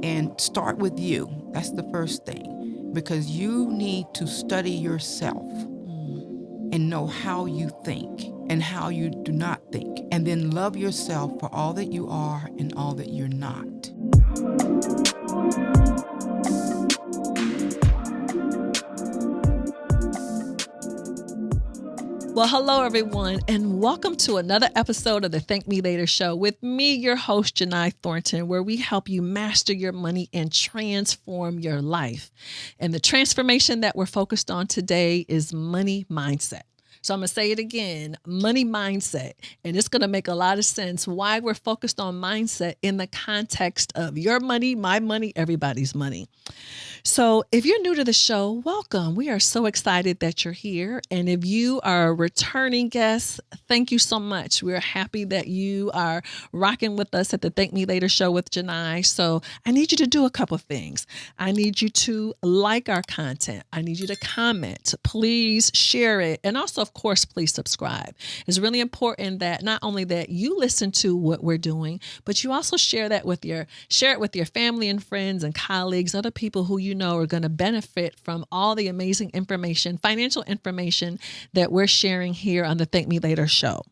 And start with you. That's the first thing, because you need to study yourself and know how you think and how you do not think, and then love yourself for all that you are and all that you're not. Well, hello, everyone, and welcome to another episode of the Thank Me Later Show with me, your host, Jini Thornton, where we help you master your money and transform your life. And the transformation that we're focused on today is money mindset. So I'm going to say it again, money mindset. And it's going to make a lot of sense why we're focused on mindset in the context of your money, my money, everybody's money. So if you're new to the show, welcome. We are so excited that you're here. And if you are a returning guest, thank you so much. We're happy that you are rocking with us at the Thank Me Later Show with Jini. So I need you to do a couple of things. I need you to like our content. I need you to comment. Please share it. And also, of course, please subscribe. It's really important that not only that you listen to what we're doing, but you also share it with your family and friends and colleagues, other people who you know are going to benefit from all the amazing information, financial information that we're sharing here on the Thank Me Later show.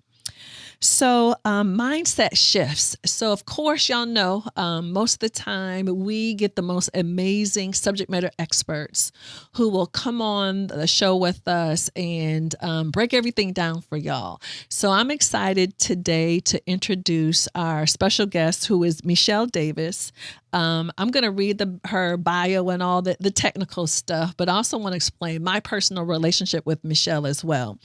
So mindset shifts. So of course, y'all know most of the time we get the most amazing subject matter experts who will come on the show with us and break everything down for y'all. So I'm excited today to introduce our special guest, who is Mechelle Davis. I'm going to read her bio and all the technical stuff, but I also want to explain my personal relationship with Mechelle as well.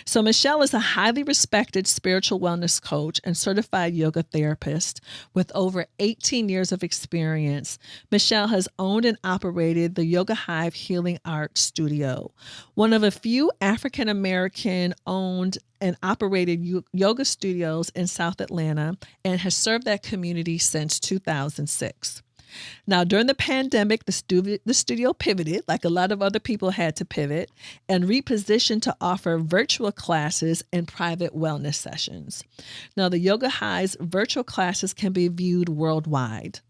So Mechelle is a highly respected spiritual wellness coach and certified yoga therapist with over 18 years of experience. Mechelle has owned and operated the Yoga Hive Healing Art Studio, one of a few African-American owned and operated yoga studios in South Atlanta, and has served that community since 2006. Now, during the pandemic, the studio pivoted, like a lot of other people had to pivot, and repositioned to offer virtual classes and private wellness sessions. Now, the Yoga High's virtual classes can be viewed worldwide.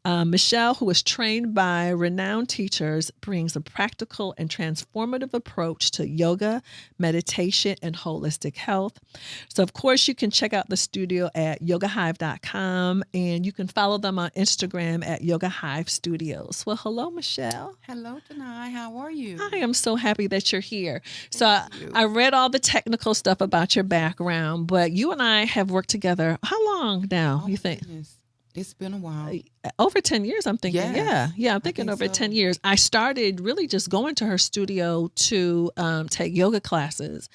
Mechelle, who is trained by renowned teachers, brings a practical and transformative approach to yoga, meditation, and holistic health. So, of course, you can check out the studio at yogahive.com, and you can follow them on Instagram at Yoga Hive Studios. Well, hello, Mechelle. Hello, Jini. How are you? I am so happy that you're here. So I read all the technical stuff about your background, but you and I have worked together. How long now, you think? Goodness. It's been a while. Over 10 years, I'm thinking. Yes, Yeah, I'm thinking over 10 years. I started really just going to her studio to take yoga classes.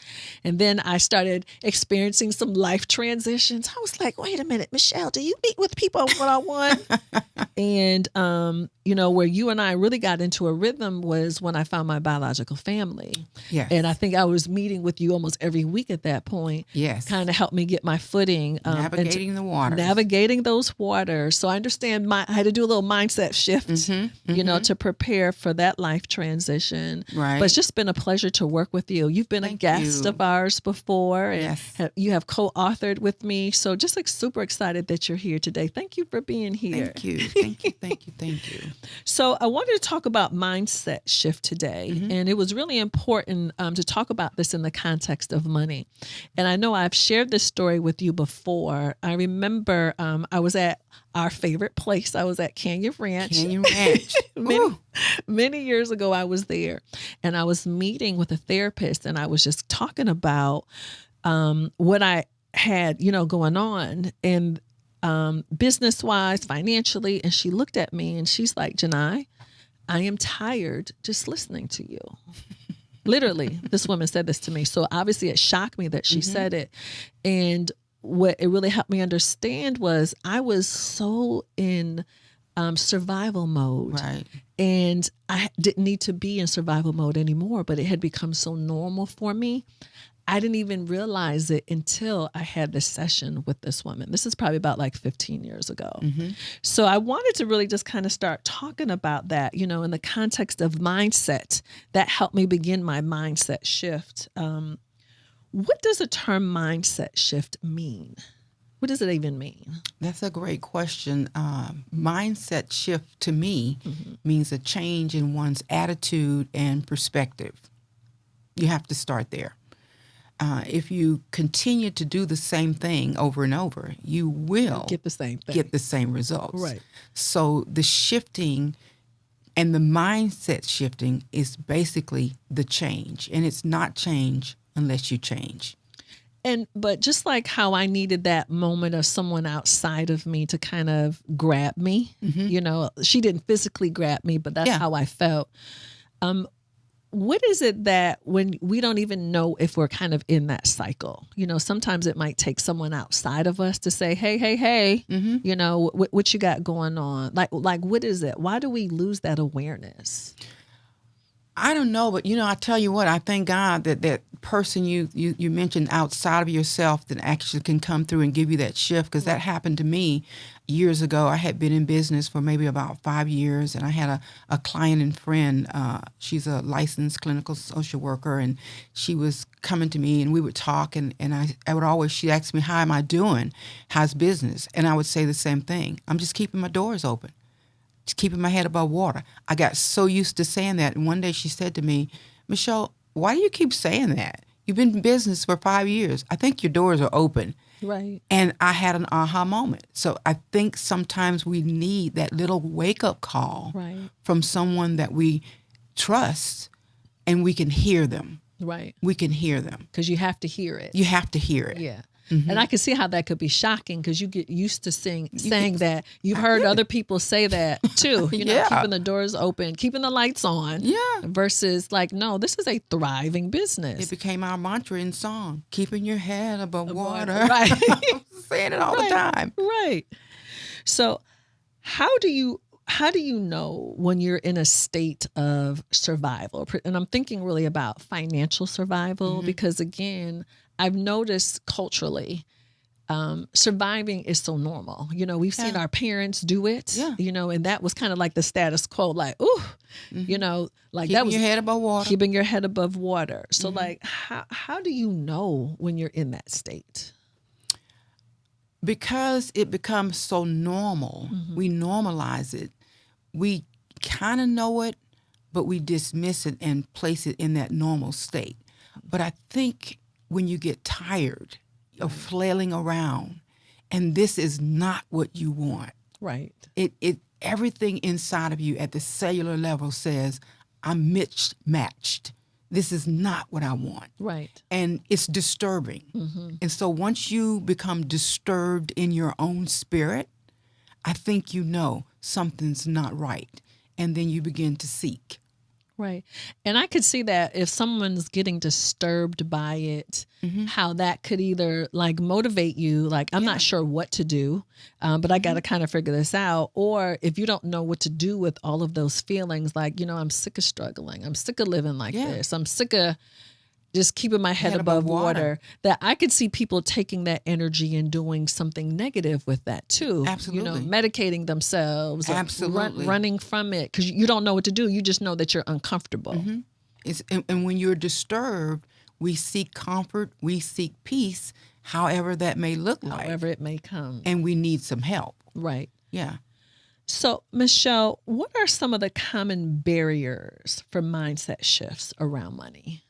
And then I started experiencing some life transitions. I was like, wait a minute, Mechelle, do you meet with people one-on-one? And, where you and I really got into a rhythm was when I found my biological family. Yes. And I think I was meeting with you almost every week at that point. Yes. Kind of helped me get my footing. Navigating the waters. Navigating those waters. So I understand I had to do a little mindset shift, to prepare for that life transition. Right. But it's just been a pleasure to work with you. You've been a guest of ours before. And Yes. you have co-authored with me. So just super excited that you're here today. Thank you for being here. Thank you. So I wanted to talk about mindset shift today. And it was really important to talk about this in the context of money. And I know I've shared this story with you before. I remember I was at our favorite place. I was at Canyon Ranch. Many years ago, I was there, and I was meeting with a therapist, and I was just talking about what I had, going on and business-wise, financially. And she looked at me and she's like, Jini, I am tired just listening to you. Literally, this woman said this to me. So obviously it shocked me that she said it. And what it really helped me understand was I was so in survival mode. Right. And I didn't need to be in survival mode anymore, but it had become so normal for me. I didn't even realize it until I had this session with this woman. This is probably about like 15 years ago. So I wanted to really just kind of start talking about that, in the context of mindset. That helped me begin my mindset shift. What does the term mindset shift mean? What does it even mean? That's a great question. Mindset shift to me means a change in one's attitude and perspective. You have to start there. If you continue to do the same thing over and over, you will Get the same thing. get the same results. Right. So the shifting and the mindset shifting is basically the change. And it's not change unless you change. But just like how I needed that moment of someone outside of me to kind of grab me, you know, she didn't physically grab me, but that's how I felt. What is it that when we don't even know if we're kind of in that cycle, you know, sometimes it might take someone outside of us to say, hey, you know, what you got going on? Like, what is it? Why do we lose that awareness? I don't know, but, you know, I tell you what, I thank God that that person you mentioned outside of yourself that actually can come through and give you that shift, because that happened to me years ago. I had been in business for maybe about 5 years, and I had a client and friend. She's a licensed clinical social worker, and she was coming to me, and we would talk, and I would always, she'd ask me, how am I doing? How's business? And I would say the same thing. I'm just keeping my doors open. Keeping my head above water. I got so used to saying that. And one day she said to me, Mechelle, why do you keep saying that? You've been in business for 5 years. I think your doors are open. Right. And I had an aha moment. So I think sometimes we need that little wake-up call from someone that we trust, and we can hear them. Right. We can hear them. Because you have to hear it. You have to hear it. Yeah. And I can see how that could be shocking, because you get used to saying that. You've heard other people say that too, you know, keeping the doors open, keeping the lights on, versus like, no, this is a thriving business. It became our mantra in song, keeping your head above water. Right. I'm saying it all the time. Right. So how do you know when you're in a state of survival? And I'm thinking really about financial survival, because again, I've noticed culturally, surviving is so normal. You know, we've seen our parents do it, you know, and that was kind of like the status quo, like, ooh, you know, like that was keeping your head above water. Keeping your head above water. So like, how do you know when you're in that state? Because it becomes so normal. We normalize it. We kind of know it, but we dismiss it and place it in that normal state. But I think when you get tired of flailing around, and this is not what you want. Right. It everything inside of you at the cellular level says, I'm mismatched. This is not what I want. Right. And it's disturbing. And so once you become disturbed in your own spirit, I think you know something's not right. And then you begin to seek. Right. And I could see that if someone's getting disturbed by it, how that could either like motivate you, like, I'm not sure what to do, but I got to kind of figure this out. Or if you don't know what to do with all of those feelings, like, you know, I'm sick of struggling. I'm sick of living like this. I'm sick of just keeping my head above water. That I could see people taking that energy and doing something negative with that too. Absolutely. You know, medicating themselves. Absolutely. Running from it because you don't know what to do. You just know that you're uncomfortable. And when you're disturbed, we seek comfort, we seek peace, however that may look like. However it may come. And we need some help. Right. Yeah. So, Mechelle, what are some of the common barriers for mindset shifts around money?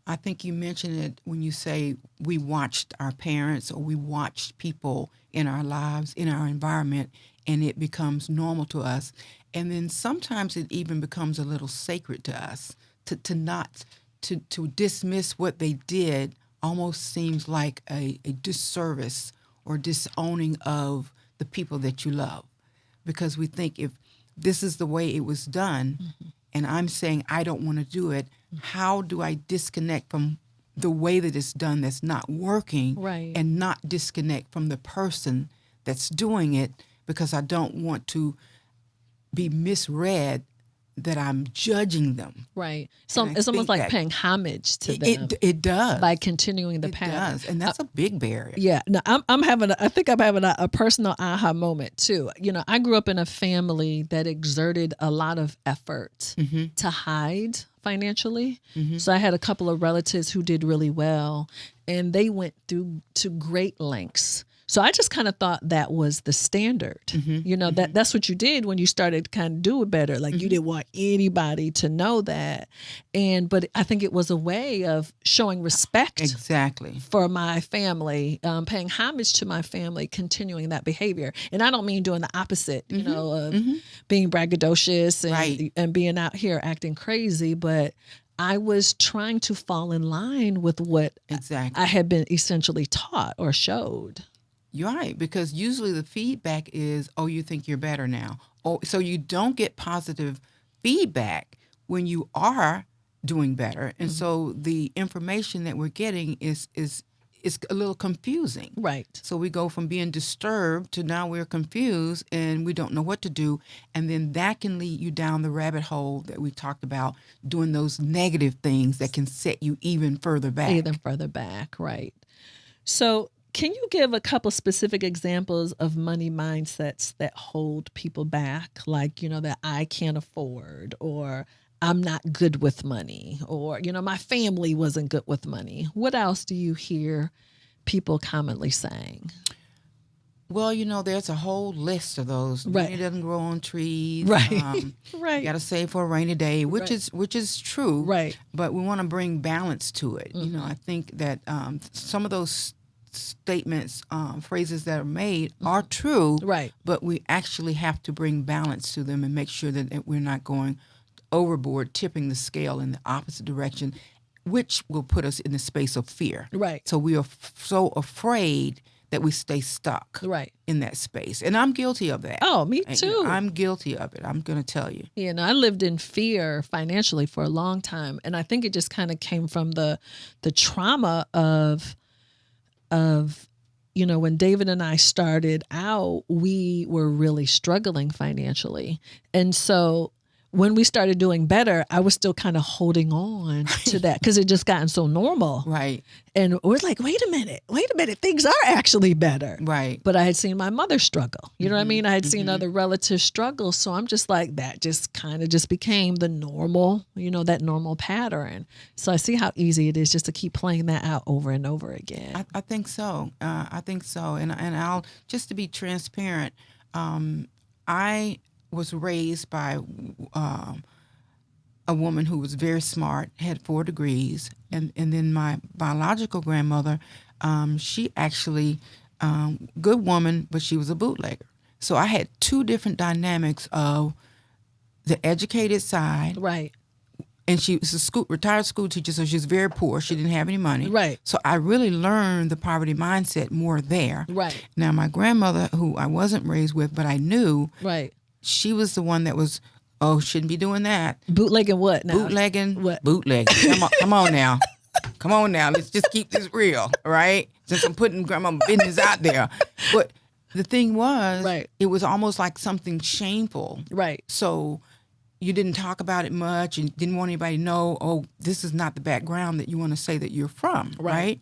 I think you mentioned it when you say we watched our parents or we watched people in our lives, in our environment, and it becomes normal to us. And then sometimes it even becomes a little sacred to us to dismiss what they did almost seems like a disservice or disowning of the people that you love. Because we think if this is the way it was done and I'm saying I don't want to do it, how do I disconnect from the way that it's done that's not working and not disconnect from the person that's doing it because I don't want to be misread that I'm judging them. Right. So it's almost like paying homage to them. It does. By continuing the pattern. It does. And that's a big barrier. Yeah. No, I think I'm having a personal aha moment too. You know, I grew up in a family that exerted a lot of effort to hide financially. So I had a couple of relatives who did really well, and they went through to great lengths So I just kind of thought that was the standard. You know, that's what you did when you started to kind of do it better. Like you didn't want anybody to know that. But I think it was a way of showing respect Exactly. for my family, paying homage to my family, continuing that behavior. And I don't mean doing the opposite, you know, of being braggadocious and being out here acting crazy, but I was trying to fall in line with what I had been essentially taught or showed. You're right, because usually the feedback is, oh, you think you're better now. Oh, so you don't get positive feedback when you are doing better. And so the information that we're getting is a little confusing. Right. So we go from being disturbed to now we're confused and we don't know what to do. And then that can lead you down the rabbit hole that we talked about, doing those negative things that can set you even further back. Right. So can you give a couple specific examples of money mindsets that hold people back? Like, you know, that I can't afford, or I'm not good with money, or, you know, my family wasn't good with money. What else do you hear people commonly saying? Well, you know, there's a whole list of those. Right. Money doesn't grow on trees. Right. Right. You got to save for a rainy day, which is true. Right. But we want to bring balance to it. You know, I think that some of those statements, phrases that are made are true. Right. But we actually have to bring balance to them and make sure that we're not going overboard, tipping the scale in the opposite direction, which will put us in the space of fear. Right. So we are so afraid that we stay stuck in that space. And I'm guilty of that. Oh, me too. I'm guilty of it. I'm going to tell you. You know, I lived in fear financially for a long time. And I think it just kind of came from the trauma of, you know, when David and I started out, we were really struggling financially. And so when we started doing better, I was still kind of holding on to that because it just gotten so normal. Right. And we're like, wait a minute, things are actually better. Right. But I had seen my mother struggle. You know what I mean? I had seen other relatives struggle. So I'm just like, that just kind of just became the normal, you know, that normal pattern. So I see how easy it is just to keep playing that out over and over again. I think so. I think so. And I'll, just to be transparent, I was raised by a woman who was very smart, had 4 degrees, and then my biological grandmother, she actually, good woman, but she was a bootlegger. So I had 2 different dynamics of the educated side. Right. And she was a retired school teacher, so she was very poor. She didn't have any money. Right. So I really learned the poverty mindset more there. Right. Now, my grandmother, who I wasn't raised with, but I knew, right, she was the one that was, oh, shouldn't be doing that. Bootlegging what now? Bootlegging. What? Bootlegging. Come on now. Come on now. Let's just keep this real, right? Since I'm putting grandma business out there. But the thing was, it was almost like something shameful. Right. So you didn't talk about it much and didn't want anybody to know, oh, this is not the background that you want to say that you're from, right?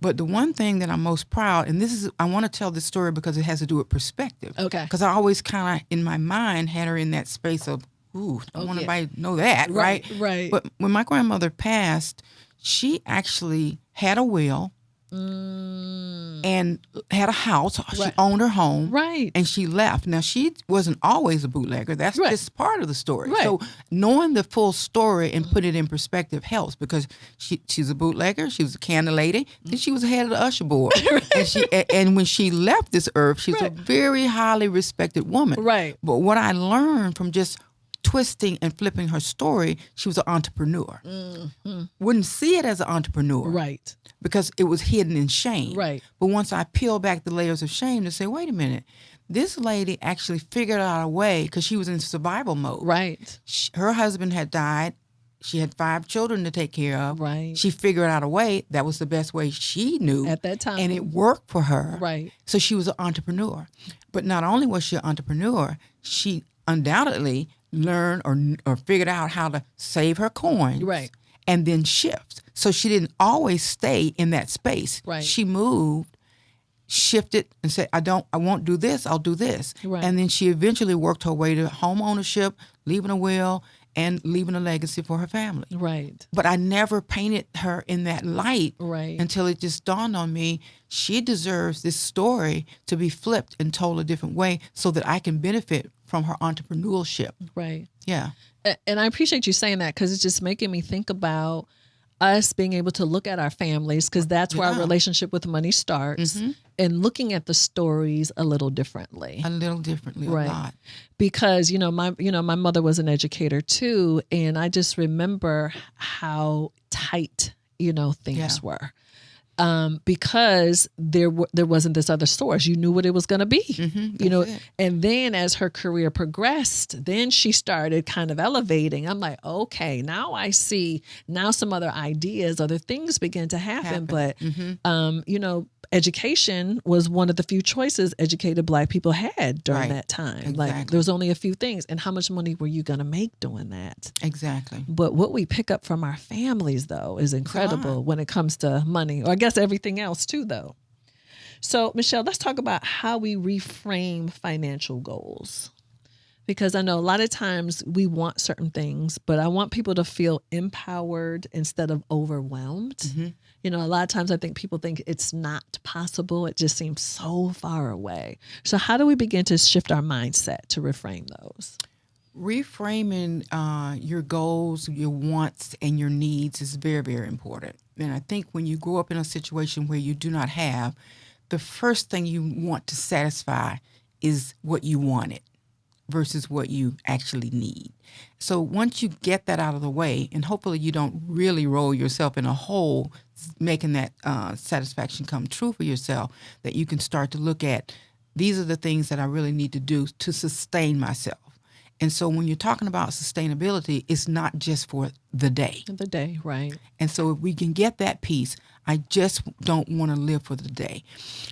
But the one thing that I'm most proud, and this is, I want to tell this story because it has to do with perspective. Okay. Because I always kind of, in my mind, had her in that space of, ooh, I don't want anybody to know that, right? Right. But when my grandmother passed, she actually had a will and had a house. She owned her home. Right. And she left. Now, she wasn't always a bootlegger. That's just part of the story. Right. So knowing the full story and put it in perspective helps, because she's a bootlegger. She was a candy lady. Then she was head of the usher board. And when she left this earth, she's a very highly respected woman. Right. But what I learned from just twisting and flipping her story, she was an entrepreneur. Wouldn't see it as an entrepreneur. Right. Because it was hidden in shame. Right. But once I peel back the layers of shame to say, wait a minute, this lady actually figured out a way, because she was in survival mode. Right. Her husband had died. She had 5 children to take care of. Right. She figured out a way. That was the best way she knew. At that time. And it worked for her. Right. So she was an entrepreneur. But not only was she an entrepreneur, she undoubtedly learned or figured out how to save her coins. Right. And then shift. So she didn't always stay in that space. Right. She moved, shifted, and said, I won't do this, I'll do this. Right. And then she eventually worked her way to home ownership, leaving a will, and leaving a legacy for her family. Right. But I never painted her in that light Right. until it just dawned on me, she deserves this story to be flipped and told a different way so that I can benefit from her entrepreneurship. Right. Yeah. And I appreciate you saying that, because it's just making me think about us being able to look at our families, because that's where our relationship with money starts, and looking at the stories a little differently. A little differently, Right. a lot. Because my mother was an educator too, and I just remember how tight things were. Because there wasn't this other source. You knew what it was going to be, and then as her career progressed, then she started kind of elevating. I'm like, okay, now I see, now some other ideas, other things begin to happen. But, education was one of the few choices educated Black people had during that time. Exactly. Like there was only a few things. And how much money were you going to make doing that? Exactly. But what we pick up from our families, though, is incredible when it comes to money, or I guess everything else too, though. So, Mechelle, let's talk about how we reframe financial goals. Because I know a lot of times we want certain things, but I want people to feel empowered instead of overwhelmed. A lot of times I think people think it's not possible. It just seems so far away. So how do we begin to shift our mindset to reframe those? Reframing your goals, your wants, and your needs is very, very important. And I think when you grow up in a situation where you do not have, the first thing you want to satisfy is what you wanted versus what you actually need. So once you get that out of the way, and hopefully you don't really roll yourself in a hole, making that satisfaction come true for yourself, that you can start to look at, these are the things that I really need to do to sustain myself. And so when you're talking about sustainability, it's not just for the day. The day, right. And so if we can get that piece, I just don't want to live for the day.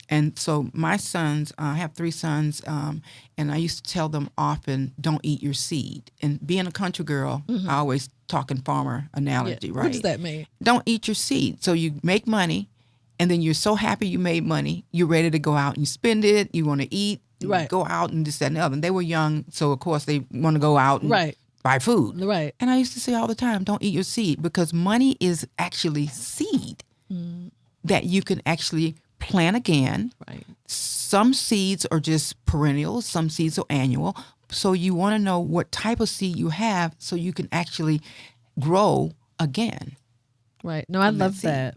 And so my sons, I have 3 sons, and I used to tell them often, don't eat your seed. And being a country girl, I always talk in farmer analogy, right? What does that mean? Don't eat your seed. So you make money, and then you're so happy you made money, you're ready to go out and you spend it, you want to eat, right. Go out and this, that, and the other. And they were young, so of course they want to go out and buy food. Right. And I used to say all the time, don't eat your seed, because money is actually seed that you can actually plant again. Right. Some seeds are just perennial, some seeds are annual. So you want to know what type of seed you have so you can actually grow again. Right. No, I love that.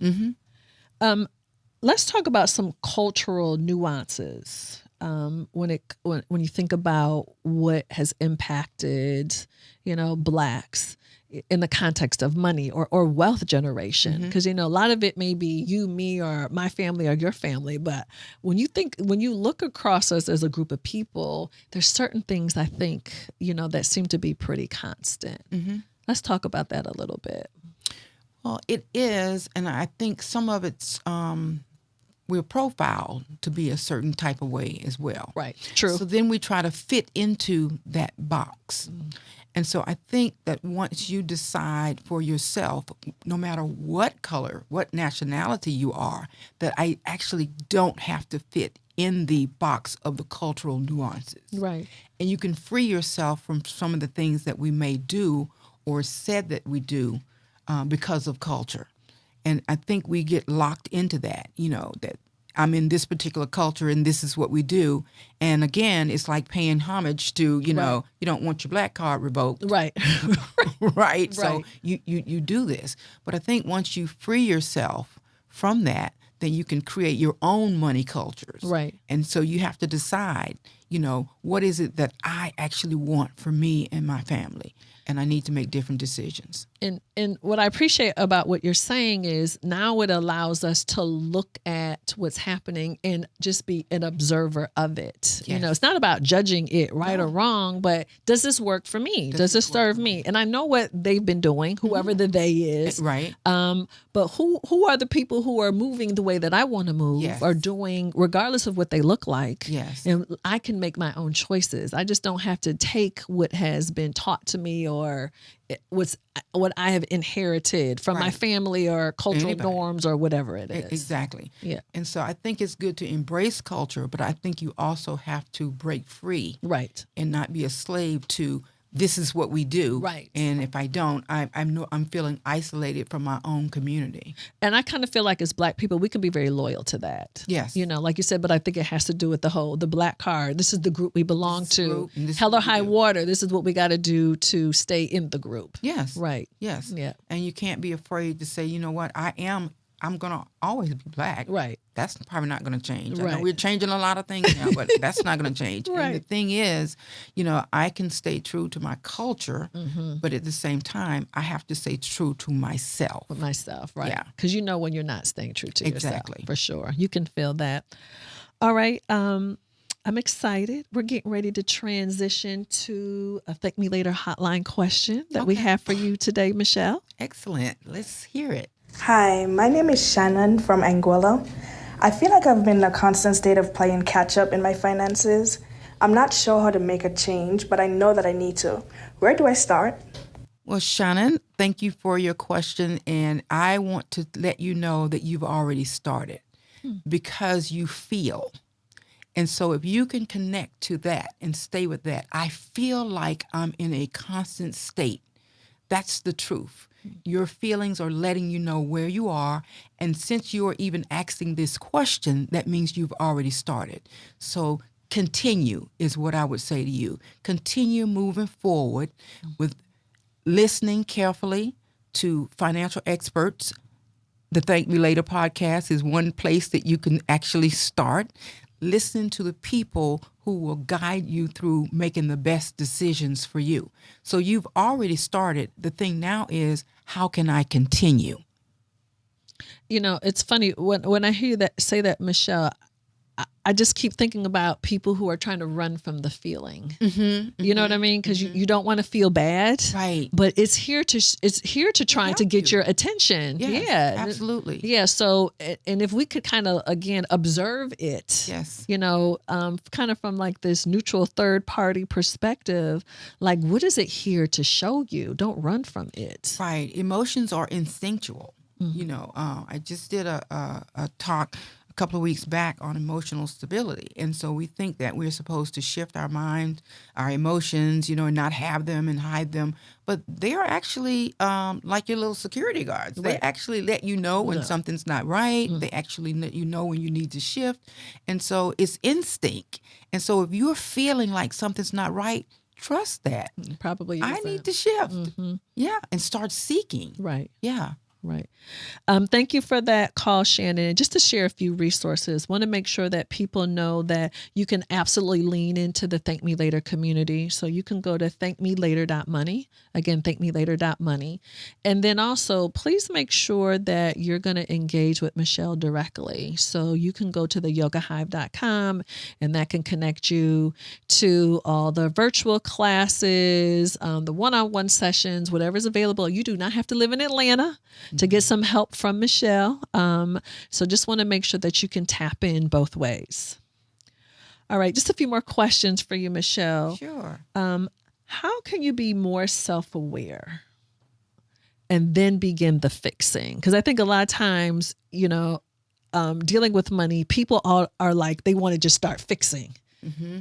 Let's talk about some cultural nuances. When you think about what has impacted, Blacks in the context of money or wealth generation, because a lot of it may be you, me, or my family or your family, but when you look across us as a group of people, there's certain things I think that seem to be pretty constant. Let's talk about that a little bit. Well, it is, and I think some of it's we're profiled to be a certain type of way as well. Right. True. So then we try to fit into that box. And so I think that once you decide for yourself, no matter what color, what nationality you are, that I actually don't have to fit in the box of the cultural nuances. Right. And you can free yourself from some of the things that we may do or said that we do because of culture. And I think we get locked into that, that I'm in this particular culture and this is what we do. And again, it's like paying homage to, you don't want your black card revoked. Right. Right. So you do this. But I think once you free yourself from that, then you can create your own money cultures. Right. And so you have to decide, what is it that I actually want for me and my family? And I need to make different decisions. And what I appreciate about what you're saying is now it allows us to look at what's happening and just be an observer of it. Yes. It's not about judging it right or wrong, but does this work for me? Does this serve me? And I know what they've been doing, whoever the they is. Right. But who are the people who are moving the way that I want to move or doing, regardless of what they look like? Yes. And I can make my own choices. I just don't have to take what has been taught to me or what I have inherited from my family or cultural norms or whatever it is. Exactly. Yeah. And so I think it's good to embrace culture, but I think you also have to break free. Right. And not be a slave to this is what we do. Right. And if I don't, I'm feeling isolated from my own community. And I kind of feel like as Black people, we can be very loyal to that. Yes. You know, like you said, but I think it has to do with the Black card. This is the group we belong to. Hell or high water. This is what we got to do to stay in the group. Yes. Right. Yes. Yeah. And you can't be afraid to say, you know what, I'm going to always be Black. Right. That's probably not going to change. Right. I know we're changing a lot of things now, but that's not going to change. Right. And the thing is, you know, I can stay true to my culture, but at the same time, I have to stay true to myself. With myself, right. Yeah. Because you know when you're not staying true to yourself. Exactly. For sure. You can feel that. All right. I'm excited. We're getting ready to transition to a Thank Me Later hotline question that we have for you today, Mechelle. Excellent. Let's hear it. Hi, my name is Shannon from Anguilla. I feel like I've been in a constant state of playing catch up in my finances. I'm not sure how to make a change, but I know that I need to. Where do I start? Well, Shannon, thank you for your question. And I want to let you know that you've already started because you feel. And so if you can connect to that and stay with that, I feel like I'm in a constant state. That's the truth. Your feelings are letting you know where you are. And since you're even asking this question, that means you've already started. So continue is what I would say to you. Continue moving forward with listening carefully to financial experts. The Thank Me Later podcast is one place that you can actually start. Listen to the people who will guide you through making the best decisions for you. So you've already started. The thing now is, how can I continue? You know, it's funny when I hear you say that, Mechelle, I just keep thinking about people who are trying to run from the feeling. You know what I mean? Because you don't want to feel bad, Right? But it's here to try to get your attention. Yes, yeah, absolutely. Yeah. So, and if we could kind of again observe it, Yes. you know, kind of from like this neutral third party perspective, like what is it here to show you? Don't run from it. Right. Emotions are instinctual. You know, I just did a talk a couple of weeks back on emotional stability. And so we think that we're supposed to shift our mind, our emotions, you know, and not have them and hide them. But they are actually like your little security guards. They actually let you know when something's not right. They actually let you know when you need to shift. And so it's instinct. And so if you're feeling like something's not right, trust that. Probably I need to shift. Yeah. And start seeking. Right. Yeah. Right. Thank you for that call, Shannon. And just to share a few resources, want to make sure that people know that you can absolutely lean into the Thank Me Later community. So you can go to thankmelater.money. Again, thankmelater.money. And then also, please make sure that you're going to engage with Mechelle directly. So you can go to the yogahive.com and that can connect you to all the virtual classes, the one-on-one sessions, whatever's available. You do not have to live in Atlanta to get some help from Mechelle. So just want to make sure that you can tap in both ways. All right, just a few more questions for you, Mechelle. Sure. How can you be more self-aware and then begin the fixing? Because I think a lot of times, you know, dealing with money, people are like, they want to just start fixing.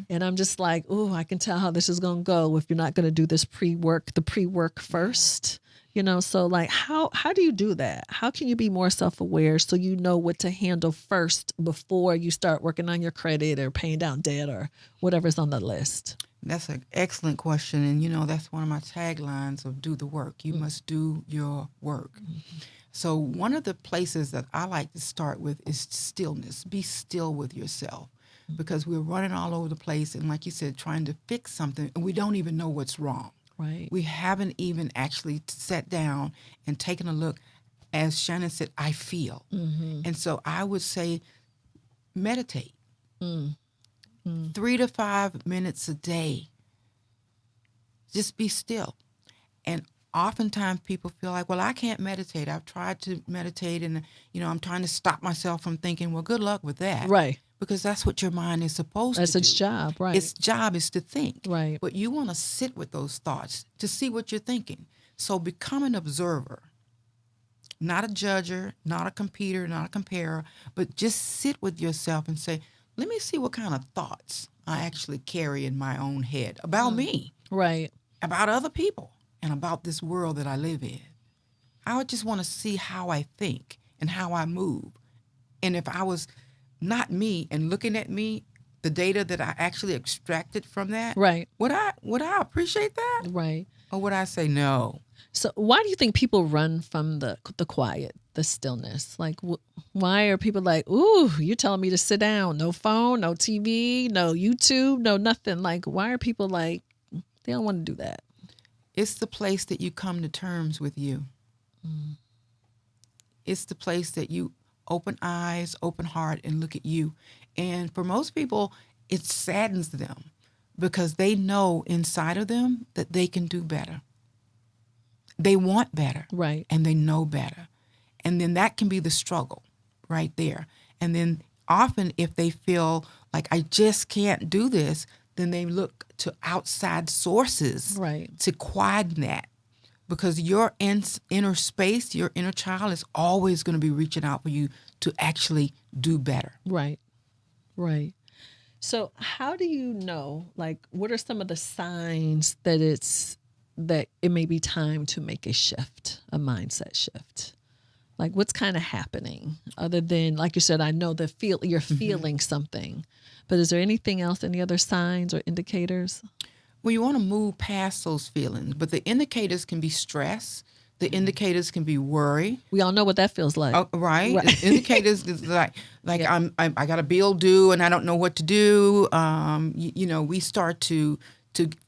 And I'm just like, oh, I can tell how this is going to go if you're not going to do this the pre-work first. You know, so like, how do you do that? How can you be more self-aware so you know what to handle first before you start working on your credit or paying down debt or whatever's on the list? That's an excellent question. And, you know, that's one of my taglines of do the work. You must do your work. So one of the places that I like to start with is stillness. Be still with yourself because we're running all over the place. And like you said, trying to fix something and we don't even know what's wrong. Right. We haven't even actually sat down and taken a look. As Shannon said, I feel. And so I would say meditate. 3 to 5 minutes a day. Just be still. And oftentimes people feel like, well, I can't meditate. I've tried to meditate and, you know, I'm trying to stop myself from thinking, well, good luck with that. Right. Because that's what your mind is supposed to do. That's its job, right. Its job is to think. Right. But you want to sit with those thoughts to see what you're thinking. So become an observer. Not a judger, not a competer, not a comparer, but just sit with yourself and say, let me see what kind of thoughts I actually carry in my own head about me. Right. about other people and about this world that I live in. I would just want to see how I think and how I move. And if I was not me and looking at me, the data that I actually extracted from that, Right. would I appreciate that? Right. Or would I say no? So why do you think people run from the quiet, the stillness? Like, why are people like, ooh, you're telling me to sit down, no phone, no TV, no YouTube, no nothing? Like, why are people like, they don't want to do that? It's the place that you come to terms with you. It's the place that you open eyes, open heart, and look at you. And for most people, it saddens them because they know inside of them that they can do better. They want better. Right. And they know better. And then that can be the struggle right there. And then often if they feel like I just can't do this, then they look to outside sources Right. to quieten that. Because your inner space, your inner child is always going to be reaching out for you to actually do better. Right. Right. So how do you know, like, what are some of the signs that it may be time to make a shift, a mindset shift? Like, what's kind of happening other than, like you said, I know that you're feeling something, but is there anything else, any other signs or indicators? Well, you want to move past those feelings, but the indicators can be stress. The indicators can be worry. We all know what that feels like. Right? Right. The indicators is like Yeah. I got a bill due and I don't know what to do. We start to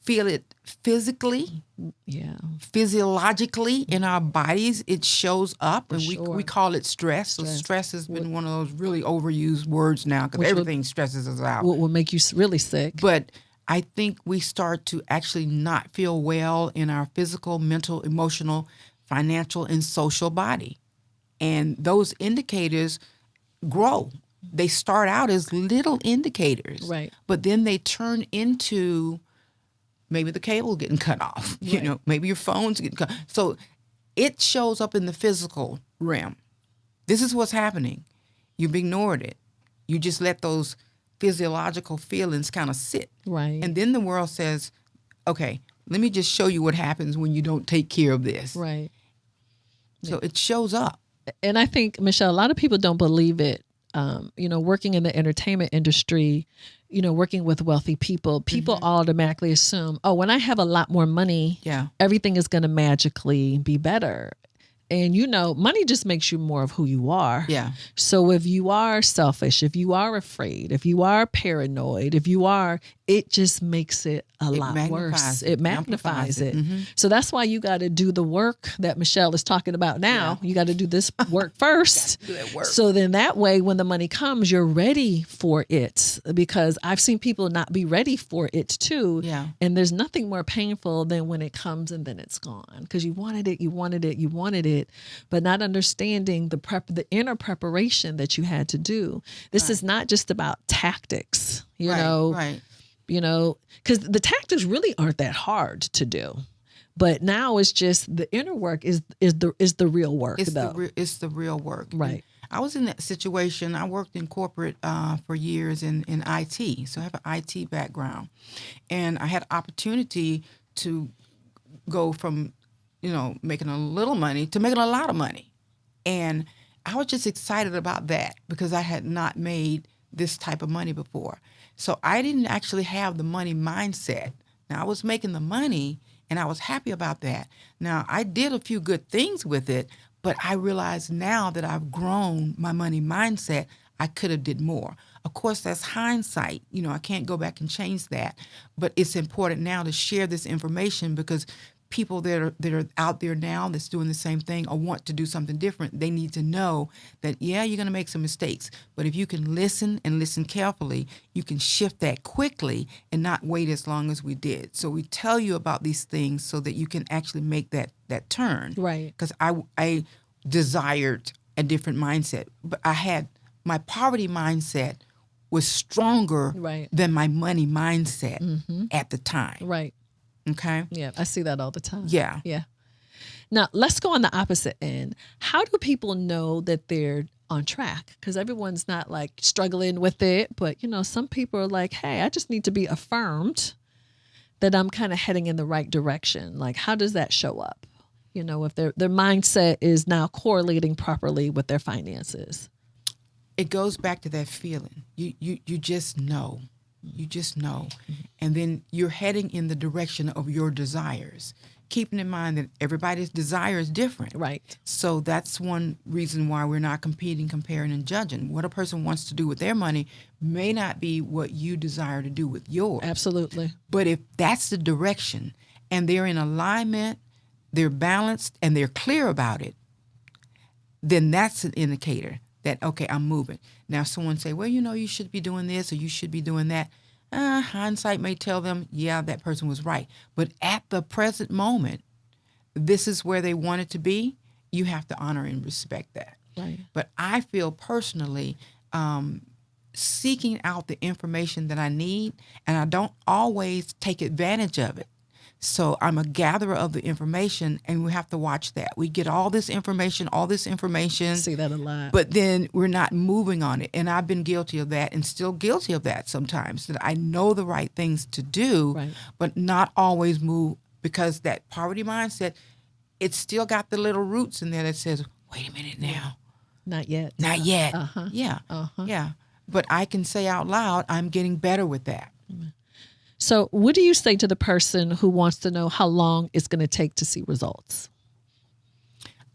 feel it physically, Yeah. physiologically in our bodies. It shows up, and sure. we call it stress. So stress has been one of those really overused words now because everything stresses us out. What will make you really sick? But I think we start to actually not feel well in our physical, mental, emotional, financial, and social body. And those indicators grow. They start out as little indicators. Right. But then they turn into maybe the cable getting cut off. Right. Maybe your phone's getting cut. So it shows up in the physical realm. This is what's happening. You've ignored it. You just let those physiological feelings kind of sit. Right. And then the world says, okay, let me just show you what happens when you don't take care of this. Right. So it shows up. And I think, Mechelle, a lot of people don't believe it. Working in the entertainment industry, working with wealthy people automatically assume, oh, when I have a lot more money, Yeah. everything is going to magically be better. And, money just makes you more of who you are. Yeah. So if you are selfish, if you are afraid, if you are paranoid, it just makes it a lot worse. It magnifies it. Mm-hmm. So that's why you got to do the work that Mechelle is talking about now. Yeah. You got to do this work first. Do that work. So then that way, when the money comes, you're ready for it. Because I've seen people not be ready for it too. Yeah. And there's nothing more painful than when it comes and then it's gone. Because you wanted it, but not understanding the inner preparation that you had to do. This is not just about tactics, Right. Because the tactics really aren't that hard to do. But now it's just the inner work is the real work. It's the real work. Right. I was in that situation. I worked in corporate for years in IT. So I have an IT background. And I had opportunity to go from, making a little money to making a lot of money. And I was just excited about that because I had not made this type of money before. So I didn't actually have the money mindset. Now, I was making the money, and I was happy about that. Now, I did a few good things with it, but I realize now that I've grown my money mindset, I could have did more. Of course, that's hindsight. I can't go back and change that. But it's important now to share this information because people that are out there now that's doing the same thing or want to do something different, they need to know that, yeah, you're going to make some mistakes. But if you can listen and listen carefully, you can shift that quickly and not wait as long as we did. So we tell you about these things so that you can actually make that turn. Right. Because I desired a different mindset. But my poverty mindset was stronger than my money mindset at the time. Right. Okay. Yeah, I see that all the time. Yeah. Yeah. Now, let's go on the opposite end. How do people know that they're on track? Because everyone's not like struggling with it, but some people are like, hey, I just need to be affirmed that I'm kind of heading in the right direction? Like, how does that show up? If their mindset is now correlating properly with their finances. It goes back to that feeling. You just know. You just know. And then you're heading in the direction of your desires, keeping in mind that everybody's desire is different. Right. So that's one reason why we're not competing, comparing, and judging. What a person wants to do with their money may not be what you desire to do with yours. Absolutely. But if that's the direction and they're in alignment, they're balanced, and they're clear about it, then that's an indicator that, okay, I'm moving. Now, someone say, well, you should be doing this or you should be doing that. Hindsight may tell them, yeah, that person was right. But at the present moment, this is where they want it to be. You have to honor and respect that. Right. But I feel personally seeking out the information that I need, and I don't always take advantage of it. So I'm a gatherer of the information, and we have to watch that. We get all this information. See that a lot. But then we're not moving on it. And I've been guilty of that and still guilty of that sometimes, that I know the right things to do, Right. but not always move, because that poverty mindset, it's still got the little roots in there that says, wait a minute now. Not yet. Not yet. Uh-huh. Yeah. Uh-huh. Yeah. But I can say out loud, I'm getting better with that. So what do you say to the person who wants to know how long it's going to take to see results?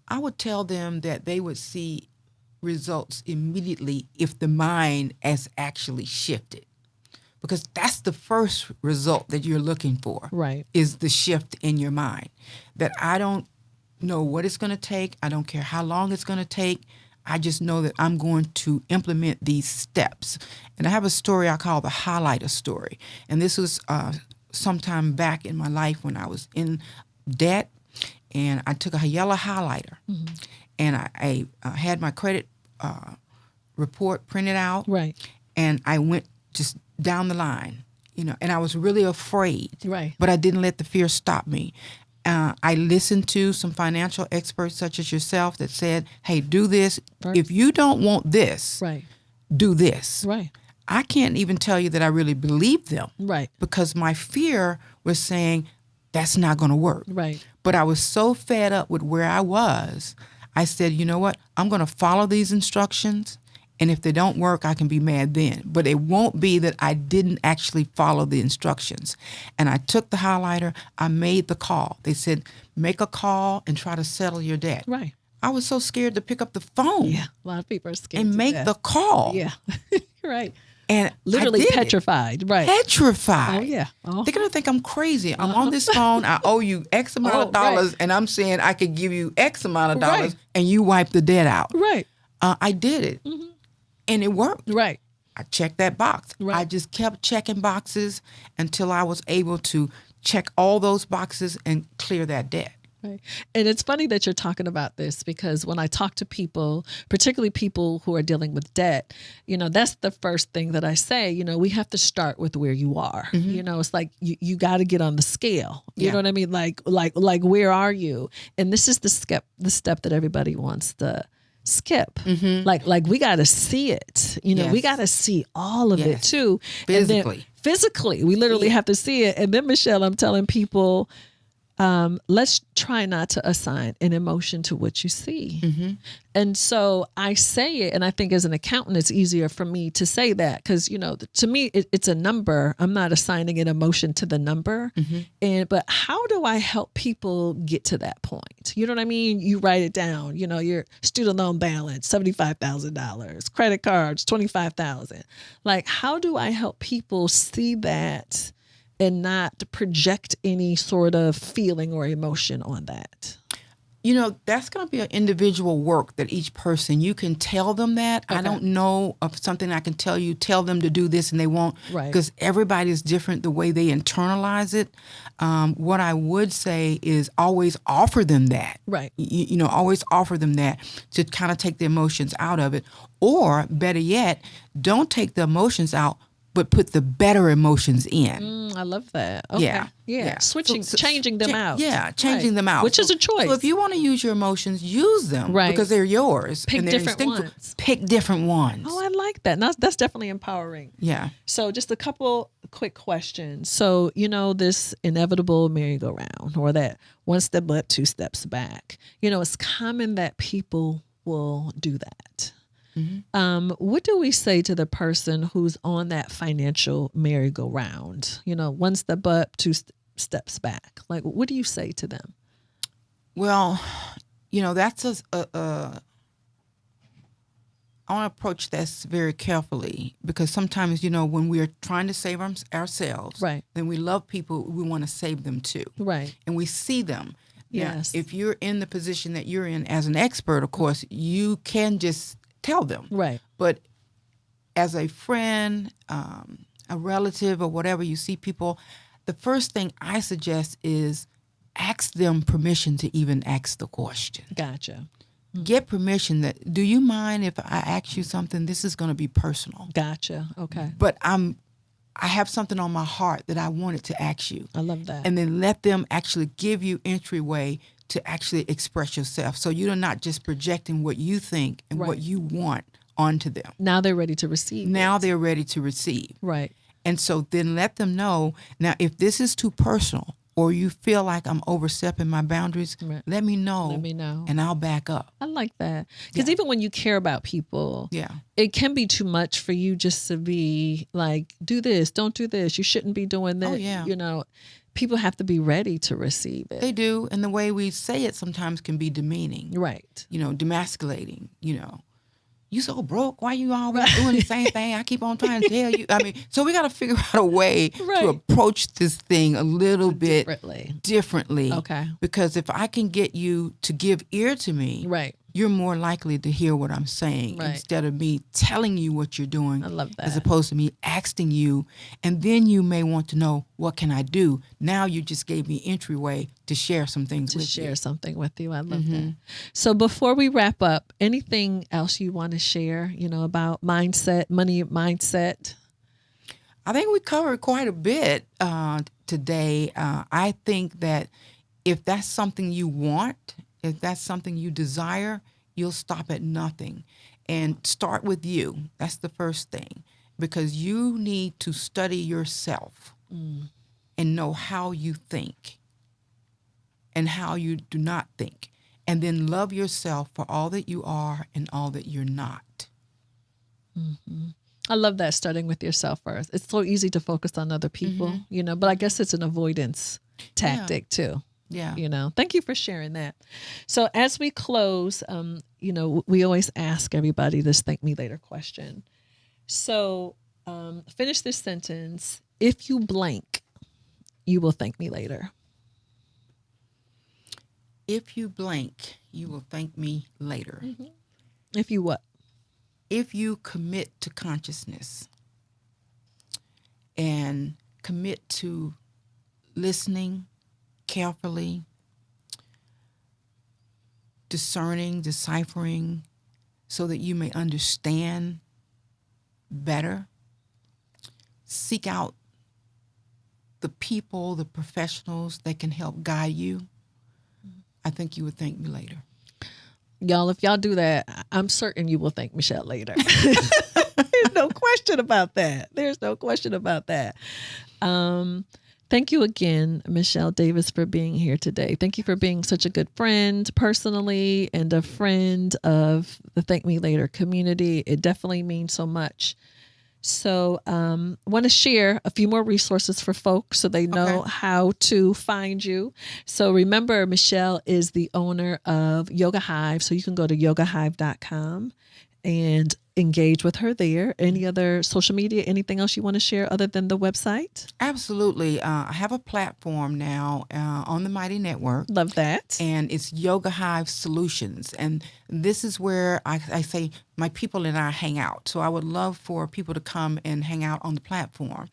I would tell them that they would see results immediately if the mind has actually shifted. Because that's the first result that you're looking for. Right. Is the shift in your mind. That I don't know what it's going to take. I don't care how long it's going to take. I just know that I'm going to implement these steps. And I have a story I call the highlighter story. And this was sometime back in my life when I was in debt, and I took a yellow highlighter, and I had my credit report printed out, Right. and I went just down the line, and I was really afraid, Right. but I didn't let the fear stop me. I listened to some financial experts such as yourself that said, hey, do this. Right. If you don't want this, Right. do this. Right. I can't even tell you that I really believed them, Right. because my fear was saying that's not going to work. Right. But I was so fed up with where I was, I said, you know what? I'm going to follow these instructions. And if they don't work, I can be mad then. But it won't be that I didn't actually follow the instructions. And I took the highlighter. I made the call. They said, make a call and try to settle your debt. Right. I was so scared to pick up the phone. Yeah. A lot of people are scared And to make death. the call. Yeah. Right. And Literally I did it. petrified. Right. Petrified. Oh, yeah. Oh. They're going to think I'm crazy. I'm on this phone. I owe you X amount of dollars. Right. And I'm saying I could give you X amount of dollars. Right. And you wipe the debt out. Right. I did it. And it worked. Right. I checked that box. Right. I just kept checking boxes until I was able to check all those boxes and clear that debt. Right. And it's funny that you're talking about this, because when I talk to people, particularly people who are dealing with debt, that's the first thing that I say. We have to start with where you are. It's like you got to get on the scale. You know what I mean? Like where are you? And this is the step that everybody wants to skip. Like we got to see it. We got to see all of it too. Physically. And then physically, we literally have to see it. And then, Mechelle, I'm telling people, let's try not to assign an emotion to what you see. And so I say it, and I think as an accountant, it's easier for me to say that because, to me, it's a number. I'm not assigning an emotion to the number. But how do I help people get to that point? You know what I mean? You write it down, your student loan balance, $75,000, credit cards, $25,000. Like, how do I help people see that and not project any sort of feeling or emotion on that? That's going to be an individual work that each person, you can tell them that. Okay. I don't know of something I can tell them to do this and they won't. Right. Because everybody is different the way they internalize it. What I would say is always offer them that. Right. Always offer them that to kind of take the emotions out of it. Or better yet, don't take the emotions out, but put the better emotions in. I love that. Okay. Yeah. Yeah. Switching, changing them out. Yeah, changing them out. Which is a choice. So if you want to use your emotions, use them Right. because they're yours. Pick and they're different instinctual. ones. Pick different ones. Oh, I like that. That's definitely empowering. Yeah. So just a couple quick questions. So, this inevitable merry-go-round, or that one step up, two steps back. It's common that people will do that. What do we say to the person who's on that financial merry-go-round? One step up, two steps back. Like, what do you say to them? Well, that's I want to approach this very carefully because sometimes, when we're trying to save ourselves, Right. then we love people, we want to save them too. Right. And we see them. Yes. Now, if you're in the position that you're in as an expert, of course, you can just tell them. Right. But as a friend, a relative, or whatever, you see people, the first thing I suggest is ask them permission to even ask the question. Gotcha. Get permission that, do you mind if I ask you something? This is going to be personal. Gotcha. Okay. But I have something on my heart that I wanted to ask you. I love that. And then let them actually give you entryway to actually express yourself. So you're not just projecting what you think and Right. what you want onto them. Now they're ready to receive. Now they're ready to receive. Right. And so then let them know, now if this is too personal or you feel like I'm overstepping my boundaries, Right. let me know. Let me know. And I'll back up. I like that. Because Yeah. even when you care about people, Yeah. it can be too much for you just to be like, do this, don't do this. You shouldn't be doing that. Oh, yeah. People have to be ready to receive it. They do. And the way we say it sometimes can be demeaning, Right. demasculating, You so broke. Why you always doing the same thing? I keep on trying to tell you. So we got to figure out a way Right. to approach this thing a little bit differently. Okay. Because if I can get you to give ear to me, Right. you're more likely to hear what I'm saying Right. instead of me telling you what you're doing. I love that. As opposed to me asking you, and then you may want to know, what can I do? Now you just gave me entryway to share some things with you. Something with you. I love that. So before we wrap up, anything else you want to share, about mindset, money mindset? I think we covered quite a bit today. I think that if that's something you want, if that's something you desire, you'll stop at nothing. And start with you. That's the first thing. Because you need to study yourself and know how you think and how you do not think. And then love yourself for all that you are and all that you're not. I love that, starting with yourself first. It's so easy to focus on other people, but I guess it's an avoidance tactic too. Yeah. Thank you for sharing that. So as we close, we always ask everybody this thank me later question. So finish this sentence. If you blank, you will thank me later. If you blank, you will thank me later. If you what? If you commit to consciousness and commit to listening carefully, discerning, deciphering, so that you may understand better, seek out the people, the professionals that can help guide you, I think you would thank me later. Y'all, if y'all do that, I'm certain you will thank Mechelle later. There's no question about that. There's no question about that. Thank you again, Mechelle Davis, for being here today. Thank you for being such a good friend personally and a friend of the Thank Me Later community. It definitely means so much. So want to share a few more resources for folks so they know how to find you. So remember, Mechelle is the owner of Yoga Hive. So you can go to yogahive.com and engage with her there. Any other social media, anything else you want to share other than the website? Absolutely. I have a platform now on the Mighty Network. Love that. And it's Yoga Hive Solutions. And this is where I say my people and I hang out. So I would love for people to come and hang out on the platform.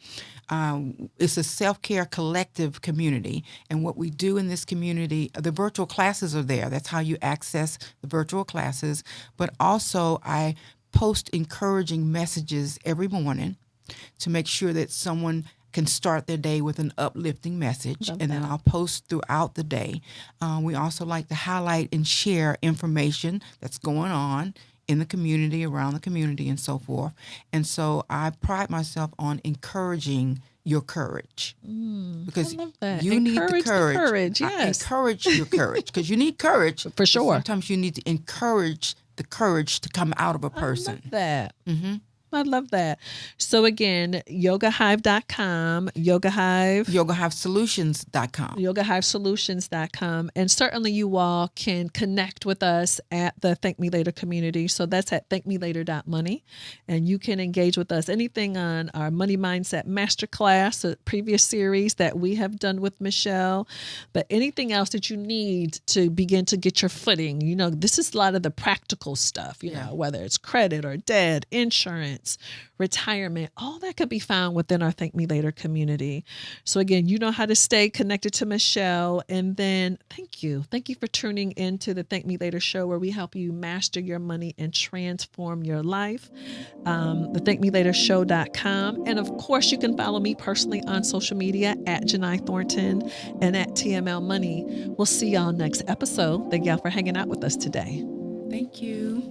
It's a self-care collective community. And what we do in this community, the virtual classes are there. That's how you access the virtual classes. But also I post encouraging messages every morning to make sure that someone can start their day with an uplifting message. Love and then that. I'll post throughout the day. We also like to highlight and share information that's going on in the community, around the community, and so forth. And so I pride myself on encouraging your courage. Because I love that. you need the Encourage the courage. courage, I yes. encourage your courage, because you need courage. For but sure. Sometimes you need to encourage the courage to come out of a person. I love that. Mm-hmm. I love that. So again, yogahive.com, yogahive. YogaHiveSolutions.com. YogaHiveSolutions.com. And certainly you all can connect with us at the Thank Me Later community. So that's at thankmelater.money. And you can engage with us. Anything on our Money Mindset Masterclass, a previous series that we have done with Mechelle, but anything else that you need to begin to get your footing. You know, this is a lot of the practical stuff, you know, whether it's credit or debt, insurance, retirement, all that could be found within our Thank Me Later community. So again, you know how to stay connected to Mechelle. And then thank you. Thank you for tuning into the Thank Me Later show, where we help you master your money and transform your life. The thankmelatershow.com. And of course, you can follow me personally on social media at Jini Thornton and at TML Money. We'll see y'all next episode. Thank y'all for hanging out with us today. Thank you.